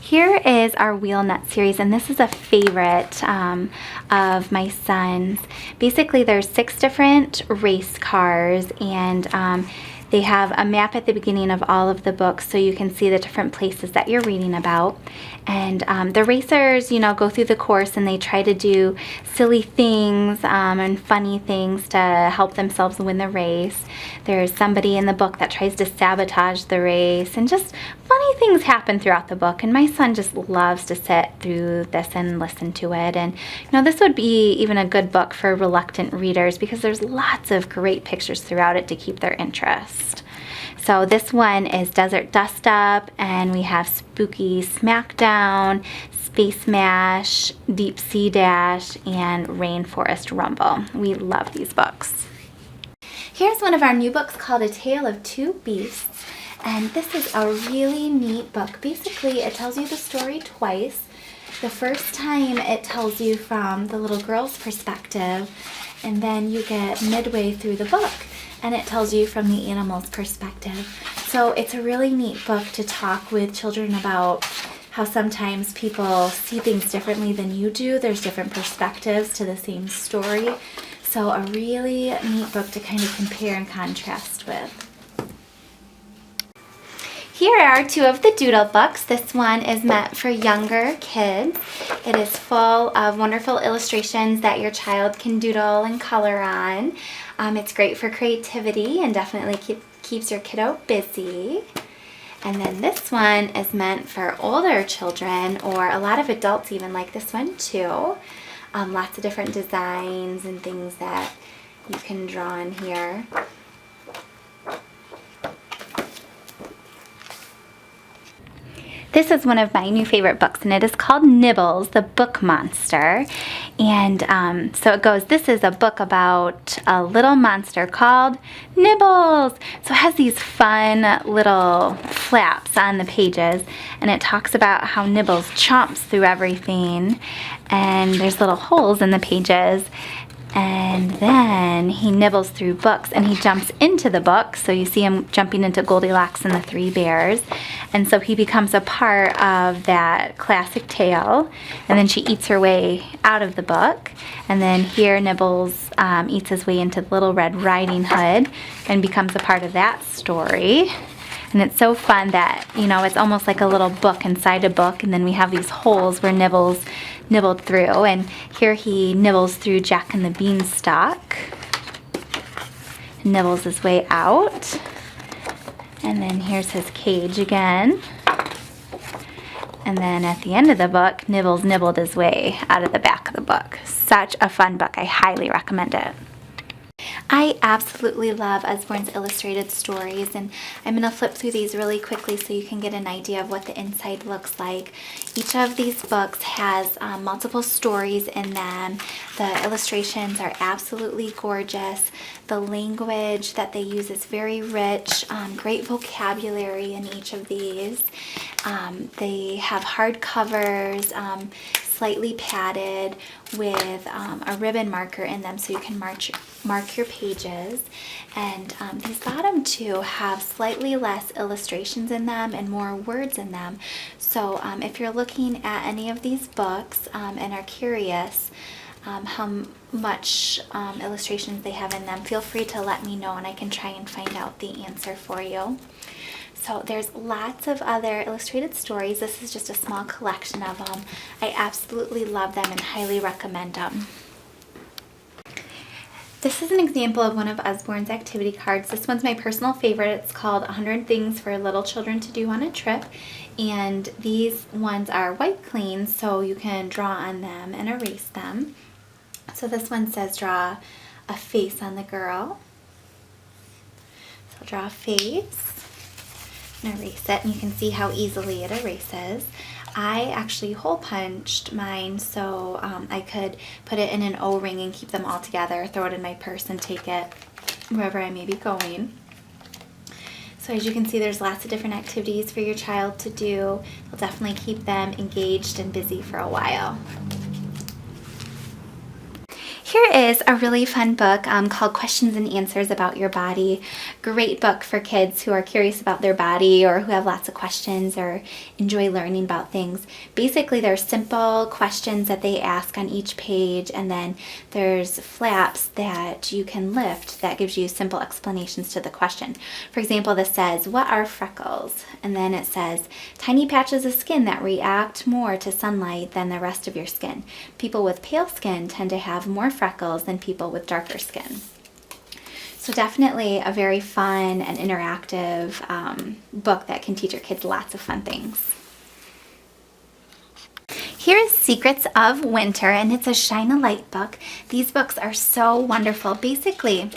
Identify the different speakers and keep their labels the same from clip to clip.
Speaker 1: Here is our wheel nut series, and this is a favorite of my son's. Basically, there's 6 different race cars, and they have a map at the beginning of all of the books so you can see the different places that you're reading about. And the racers, you know, go through the course and they try to do silly things and funny things to help themselves win the race. There's somebody in the book that tries to sabotage the race, and just funny things happen throughout the book. And my son just loves to sit through this and listen to it. And you know, this would be even a good book for reluctant readers because there's lots of great pictures throughout it to keep their interest. So this one is Desert Dust Up, and we have Spooky Smackdown, Space Mash, Deep Sea Dash, and Rainforest Rumble. We love these books. Here's one of our new books called A Tale of Two Beasts, and this is a really neat book. Basically, it tells you the story twice. The first time it tells you from the little girl's perspective, and then you get midway through the book and it tells you from the animal's perspective. So it's a really neat book to talk with children about how sometimes people see things differently than you do. There's different perspectives to the same story. So a really neat book to kind of compare and contrast with. Here are 2 of the doodle books. This one is meant for younger kids. It is full of wonderful illustrations that your child can doodle and color on. It's great for creativity and definitely keeps your kiddo busy. And then this one is meant for older children, or a lot of adults even like this one too. Lots of different designs and things that you can draw in here. This is one of my new favorite books, and it is called Nibbles, the Book Monster. And so it goes, this is a book about a little monster called Nibbles. So it has these fun little flaps on the pages, and it talks about how Nibbles chomps through everything, and there's little holes in the pages. And then he nibbles through books, and he jumps into the book. So you see him jumping into Goldilocks and the 3 Bears. And so he becomes a part of that classic tale. And then she eats her way out of the book. And then here Nibbles eats his way into Little Red Riding Hood and becomes a part of that story. And it's so fun that, you know, it's almost like a little book inside a book. And then we have these holes where Nibbles nibbled through, and here he nibbles through Jack and the Beanstalk, nibbles his way out, and then here's his cage again, and then at the end of the book, Nibbles nibbled his way out of the back of the book. Such a fun book. I highly recommend it. I absolutely love Usborne's illustrated stories, and I'm going to flip through these really quickly so you can get an idea of what the inside looks like. Each of these books has multiple stories in them. The illustrations are absolutely gorgeous. The language that they use is very rich, great vocabulary in each of these. They have hardcovers, slightly padded with a ribbon marker in them so you can mark your pages. And these bottom 2 have slightly less illustrations in them and more words in them. So if you're looking at any of these books and are curious how much illustrations they have in them, feel free to let me know and I can try and find out the answer for you. So there's lots of other illustrated stories. This is just a small collection of them. I absolutely love them and highly recommend them. This is an example of one of Usborne's activity cards. This one's my personal favorite. It's called 100 Things for Little Children to Do on a Trip. And these ones are wipe clean, so you can draw on them and erase them. So this one says draw a face on the girl. So I'll draw a face. Erase it, and you can see how easily it erases. I actually hole punched mine so I could put it in an O-ring and keep them all together, throw it in my purse and take it wherever I may be going. So as you can see, there's lots of different activities for your child to do. They'll definitely keep them engaged and busy for a while. Here is a really fun book called Questions and Answers About Your Body. Great book for kids who are curious about their body or who have lots of questions or enjoy learning about things. Basically, there's simple questions that they ask on each page, and then there's flaps that you can lift that gives you simple explanations to the question. For example, this says, what are freckles? And then it says, tiny patches of skin that react more to sunlight than the rest of your skin. People with pale skin tend to have more freckles than people with darker skin. So definitely a very fun and interactive book that can teach your kids lots of fun things. Here is Secrets of Winter, and it's a Shine a Light book. These books are so wonderful. Basically,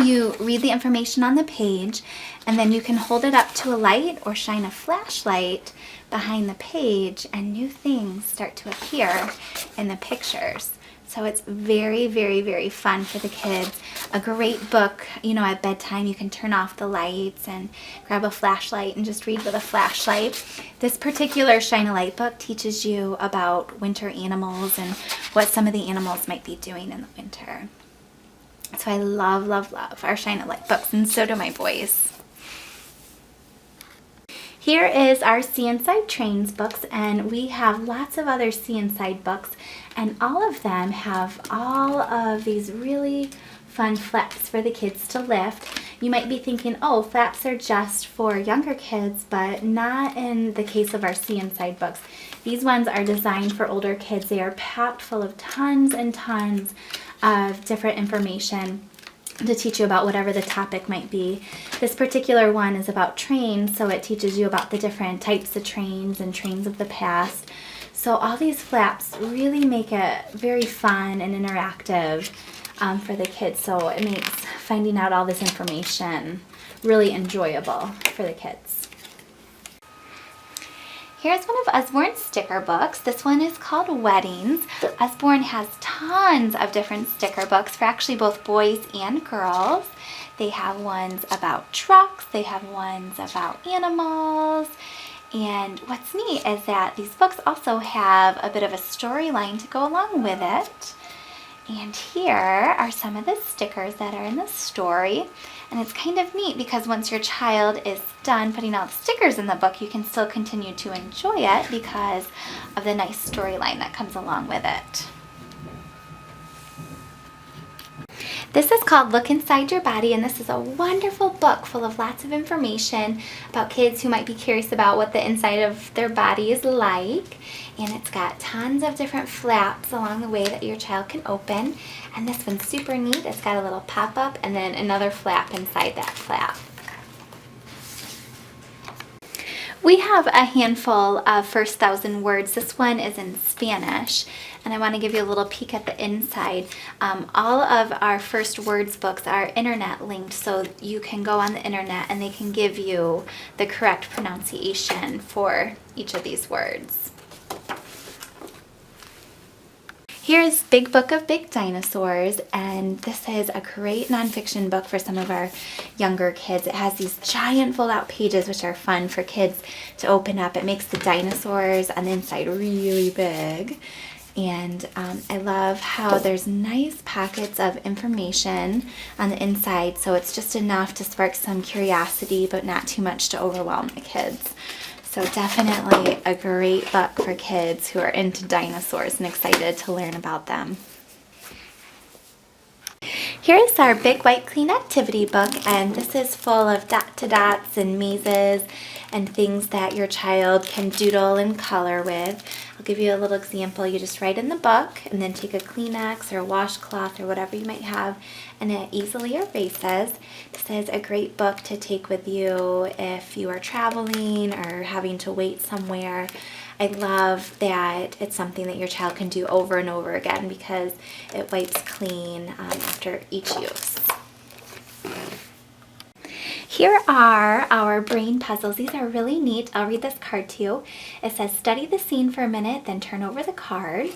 Speaker 1: you read the information on the page, and then you can hold it up to a light or shine a flashlight behind the page, and new things start to appear in the pictures. So it's very, very, very fun for the kids. A great book, at bedtime you can turn off the lights and grab a flashlight and just read with a flashlight. This particular Shine a Light book teaches you about winter animals and what some of the animals might be doing in the winter. So I love, love, love our Shine a Light books, and so do my boys. Here is our See Inside Trains books, and we have lots of other See Inside books, and all of them have all of these really fun flaps for the kids to lift. You might be thinking, oh, flaps are just for younger kids, but not in the case of our See Inside books. These ones are designed for older kids. They are packed full of tons and tons of different information to teach you about whatever the topic might be. This particular one is about trains, so it teaches you about the different types of trains and trains of the past. So all these flaps really make it very fun and interactive for the kids, so it makes finding out all this information really enjoyable for the kids. Here's one of Usborne's sticker books. This one is called Weddings. Usborne has tons of different sticker books for actually both boys and girls. They have ones about trucks, they have ones about animals, and what's neat is that these books also have a bit of a storyline to go along with it. And here are some of the stickers that are in the story. And it's kind of neat because once your child is done putting all the stickers in the book, you can still continue to enjoy it because of the nice storyline that comes along with it. This is called Look Inside Your Body, and this is a wonderful book full of lots of information about kids who might be curious about what the inside of their body is like. And it's got tons of different flaps along the way that your child can open. And this one's super neat. It's got a little pop-up and then another flap inside that flap. We have a handful of First 1,000 Words. This one is in Spanish, and I want to give you a little peek at the inside. All of our First Words books are internet linked, so you can go on the internet and they can give you the correct pronunciation for each of these words. Here's Big Book of Big Dinosaurs, and this is a great nonfiction book for some of our younger kids. It has these giant fold-out pages, which are fun for kids to open up. It makes the dinosaurs on the inside really big. And I love how there's nice pockets of information on the inside, so it's just enough to spark some curiosity, but not too much to overwhelm the kids. So definitely a great book for kids who are into dinosaurs and excited to learn about them. Here is our Big White Clean Activity book, and this is full of dot-to-dots and mazes and things that your child can doodle and color with. I'll give you a little example. You just write in the book and then take a Kleenex or a washcloth or whatever you might have, and it easily erases. This is a great book to take with you if you are traveling or having to wait somewhere. I love that it's something that your child can do over and over again because it wipes clean after each use. Here are our brain puzzles. These are really neat. I'll read this card to you. It says, study the scene for a minute, then turn over the card.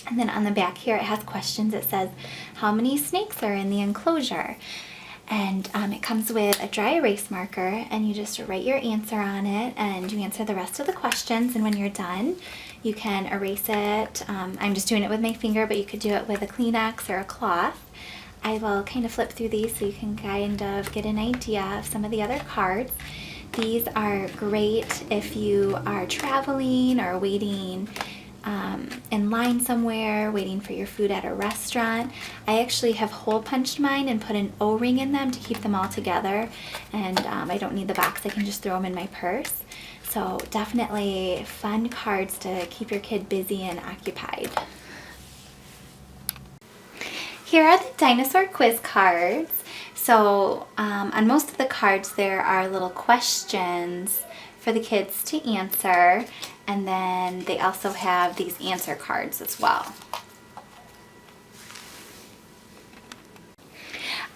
Speaker 1: And then on the back here it has questions. It says, how many snakes are in the enclosure? And it comes with a dry erase marker, and you just write your answer on it, and you answer the rest of the questions, and when you're done, you can erase it. I'm just doing it with my finger, but you could do it with a Kleenex or a cloth. I will kind of flip through these so you can kind of get an idea of some of the other cards. These are great if you are traveling or waiting in line somewhere, waiting for your food at a restaurant. I actually have hole punched mine and put an O-ring in them to keep them all together, and I don't need the box. I can just throw them in my purse. So definitely fun cards to keep your kid busy and occupied. Here are the dinosaur quiz cards. So on most of the cards there are little questions for the kids to answer, and then they also have these answer cards as well.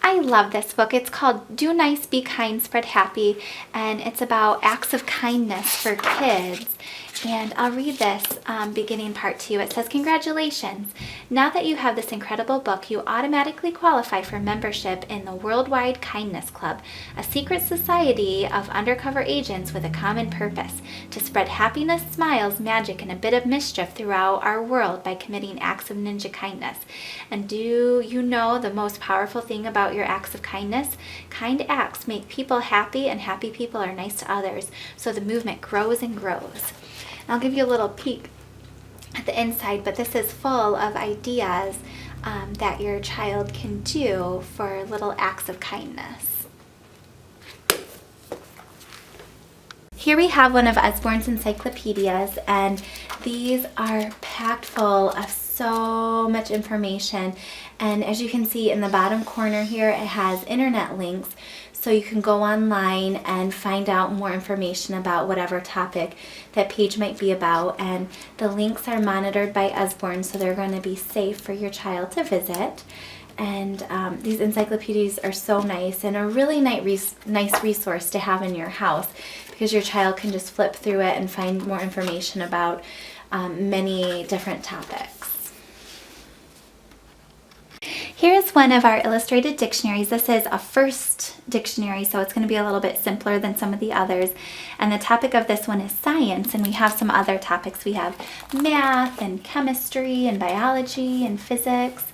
Speaker 1: I love this book. It's called Do Nice, Be Kind, Spread Happy, and it's about acts of kindness for kids. And I'll read this beginning part to you. It says, "Congratulations! Now that you have this incredible book, you automatically qualify for membership in the Worldwide Kindness Club, a secret society of undercover agents with a common purpose: to spread happiness, smiles, magic, and a bit of mischief throughout our world by committing acts of ninja kindness. And do you know the most powerful thing about your acts of kindness? Kind acts make people happy, and happy people are nice to others, so the movement grows and grows." I'll give you a little peek at the inside, but this is full of ideas that your child can do for little acts of kindness. Here we have one of Usborne's encyclopedias, and these are packed full of so much information. And as you can see in the bottom corner here, it has internet links, so you can go online and find out more information about whatever topic that page might be about. And the links are monitored by Usborne, so they're going to be safe for your child to visit. And these encyclopedias are so nice, and a really nice resource to have in your house, because your child can just flip through it and find more information about many different topics. Here's one of our illustrated dictionaries. This is a first dictionary, so it's going to be a little bit simpler than some of the others. And the topic of this one is science, and we have some other topics. We have math and chemistry and biology and physics.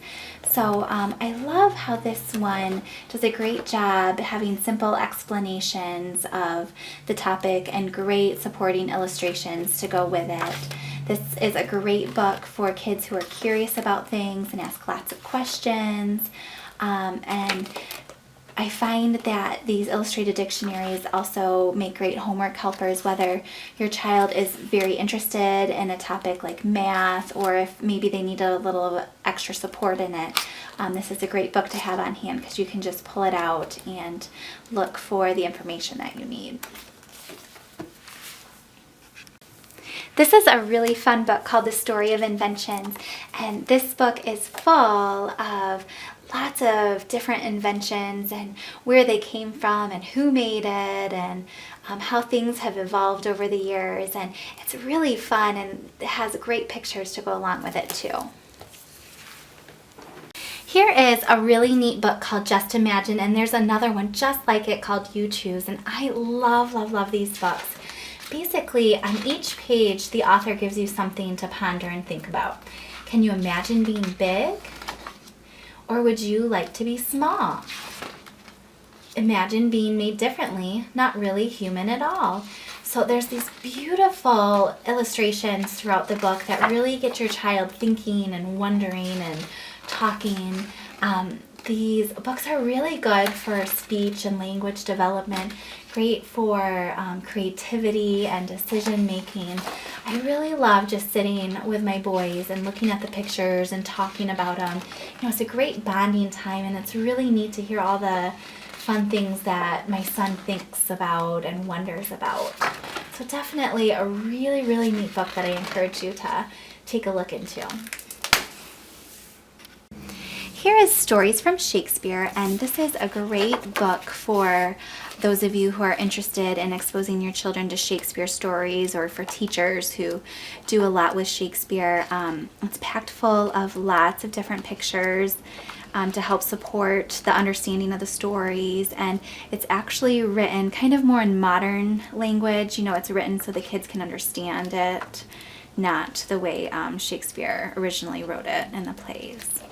Speaker 1: So I love how this one does a great job having simple explanations of the topic and great supporting illustrations to go with it. This is a great book for kids who are curious about things and ask lots of questions. And I find that these illustrated dictionaries also make great homework helpers, whether your child is very interested in a topic like math, or if maybe they need a little extra support in it. This is a great book to have on hand, because you can just pull it out and look for the information that you need. This is a really fun book called The Story of Inventions, and this book is full of lots of different inventions and where they came from and who made it, and how things have evolved over the years. And it's really fun, and it has great pictures to go along with it too. Here is a really neat book called Just Imagine, and there's another one just like it called You Choose, and I love these books. Basically, on each page, the author gives you something to ponder and think about. Can you imagine being big? Or would you like to be small? Imagine being made differently, not really human at all. So there's these beautiful illustrations throughout the book that really get your child thinking and wondering and talking. These books are really good for speech and language development, great for creativity and decision making. I really love just sitting with my boys and looking at the pictures and talking about them. You know, it's a great bonding time, and it's really neat to hear all the fun things that my son thinks about and wonders about. So definitely a really neat book that I encourage you to take a look into. Here is Stories from Shakespeare, and this is a great book for those of you who are interested in exposing your children to Shakespeare stories, or for teachers who do a lot with Shakespeare. It's packed full of lots of different pictures to help support the understanding of the stories, and it's actually written kind of more in modern language. You know, it's written so the kids can understand it, not the way Shakespeare originally wrote it in the plays.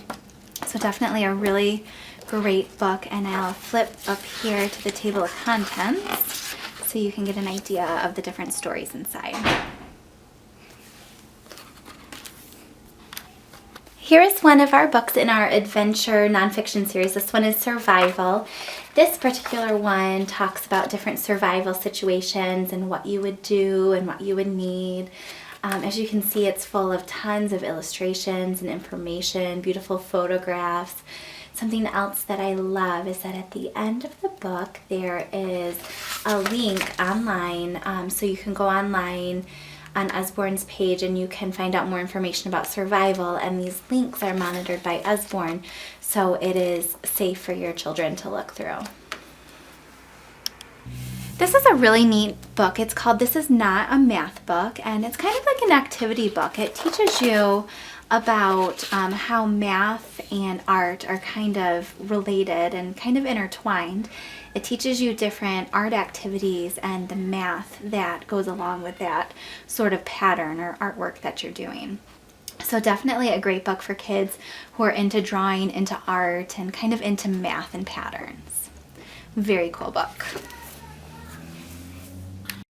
Speaker 1: So definitely a really great book, and I'll flip up here to the table of contents so you can get an idea of the different stories inside. Here is one of our books in our adventure nonfiction series. This one is Survival. This particular one talks about different survival situations and what you would do and what you would need. As you can see, it's full of tons of illustrations and information, beautiful photographs. Something else that I love is that at the end of the book there is a link online, so you can go online on Usborne's page and you can find out more information about survival, and these links are monitored by Usborne, so it is safe for your children to look through. This is a really neat book. It's called This Is Not a Math Book, and it's kind of like an activity book. It teaches you about how math and art are kind of related and kind of intertwined. It teaches you different art activities and the math that goes along with that sort of pattern or artwork that you're doing. So definitely a great book for kids who are into drawing, into art, and kind of into math and patterns. Very cool book.